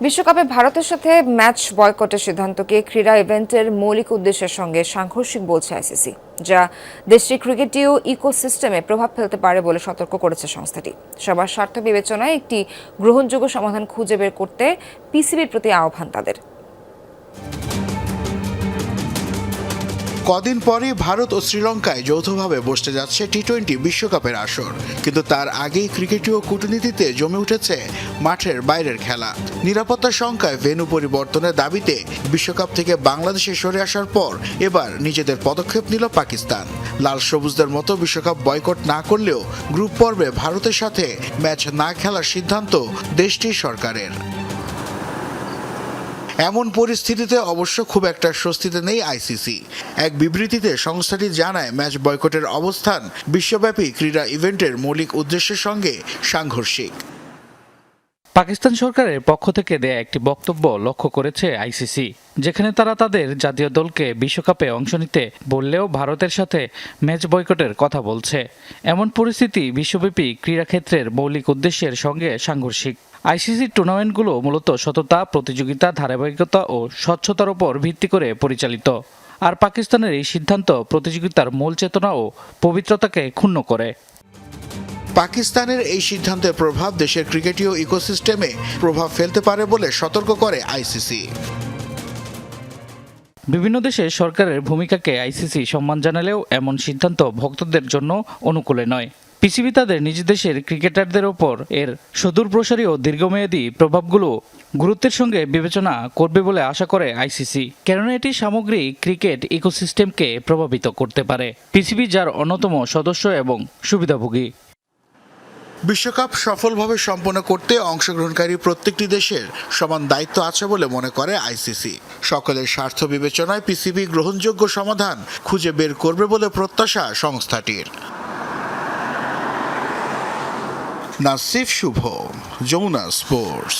বিশ্বকাপে ভারতের সাথে ম্যাচ বয়কটের সিদ্ধান্তকে ক্রীড়া ইভেন্টের মৌলিক উদ্দেশ্যের সঙ্গে সাংঘর্ষিক বলছে আইসিসি, যা দেশটির ক্রিকেটীয় ইকোসিস্টেমে প্রভাব ফেলতে পারে বলে সতর্ক করেছে সংস্থাটি। সবার স্বার্থ বিবেচনায় একটি গ্রহণযোগ্য সমাধান খুঁজে বের করতে পিসিবির প্রতি আহ্বান তাদের। কদিন পরেই ভারত ও শ্রীলঙ্কায় যৌথভাবে বসতে যাচ্ছে টি-20 বিশ্বকাপের আসর, কিন্তু তার আগেই ক্রিকেটীয় কূটনীতিতে জমে উঠেছে মাঠের বাইরের খেলা। নিরাপত্তা শঙ্কায় ভেন্যু পরিবর্তনের দাবিতে বিশ্বকাপ থেকে বাংলাদেশে সরে আসার পর এবার নিজেদের পদক্ষেপ নিল পাকিস্তান। লাল সবুজদের মতো বিশ্বকাপ বয়কট না করলেও গ্রুপ পর্বে ভারতের সাথে ম্যাচ না খেলার সিদ্ধান্ত দেশটির সরকারের। এমন পরিস্থিতিতে অবশ্য খুব একটা স্বস্তিতে নেই আইসিসি। এক বিবৃতিতে সংস্থাটি জানায়, ম্যাচ বয়কটের অবস্থান বিশ্বব্যাপী ক্রীড়া ইভেন্টের মৌলিক উদ্দেশ্যের সঙ্গে সাংঘর্ষিক। পাকিস্তান সরকারের পক্ষ থেকে দেয়া একটি বক্তব্য লক্ষ্য করেছে আইসিসি, যেখানে তারা তাদের জাতীয় দলকে বিশ্বকাপে অংশ নিতে বললেও ভারতের সাথে ম্যাচ বয়কটের কথা বলছে। এমন পরিস্থিতি বিশ্বব্যাপী ক্রীড়াক্ষেত্রের মৌলিক উদ্দেশ্যের সঙ্গে সাংঘর্ষিক। আইসিসি টুর্নামেন্টগুলো মূলত সততা, প্রতিযোগিতা, ধারাবাহিকতা ও স্বচ্ছতার উপর ভিত্তি করে পরিচালিত। আর পাকিস্তানের এই সিদ্ধান্ত প্রতিযোগিতার মূল চেতনা ও পবিত্রতাকে ক্ষুণ্ণ করে। পাকিস্তানের এই সিদ্ধান্তের প্রভাব দেশের ক্রিকেটীয় ইকোসিস্টেমে প্রভাব ফেলতে পারে বলে সতর্ক করে আইসিসি। বিভিন্ন দেশের সরকারের ভূমিকাকে আইসিসি সম্মান জানালেও এমন সিদ্ধান্ত ভক্তদের জন্য অনুকূলে নয়। পিসিবি তাদের নিজ দেশের ক্রিকেটারদের ওপর এর সুদূরপ্রসারী ও দীর্ঘমেয়াদী প্রভাবগুলো গুরুত্বের সঙ্গে বিবেচনা করবে বলে আশা করে আইসিসি, কেননা এটি সামগ্রিক ক্রিকেট ইকোসিস্টেমকে প্রভাবিত করতে পারে। পিসিবি যার অন্যতম সদস্য এবং সুবিধাভোগী। বিশ্বকাপ সফলভাবে সম্পন্ন করতে অংশগ্রহণকারী প্রত্যেকটি দেশের সমান দায়িত্ব আছে বলে মনে করে আইসিসি। সকলের স্বার্থ বিবেচনায় পিসিবি গ্রহণযোগ্য সমাধান খুঁজে বের করবে বলে প্রত্যাশা সংস্থাটির। নাসিফ শুভ, যমুনা স্পোর্টস।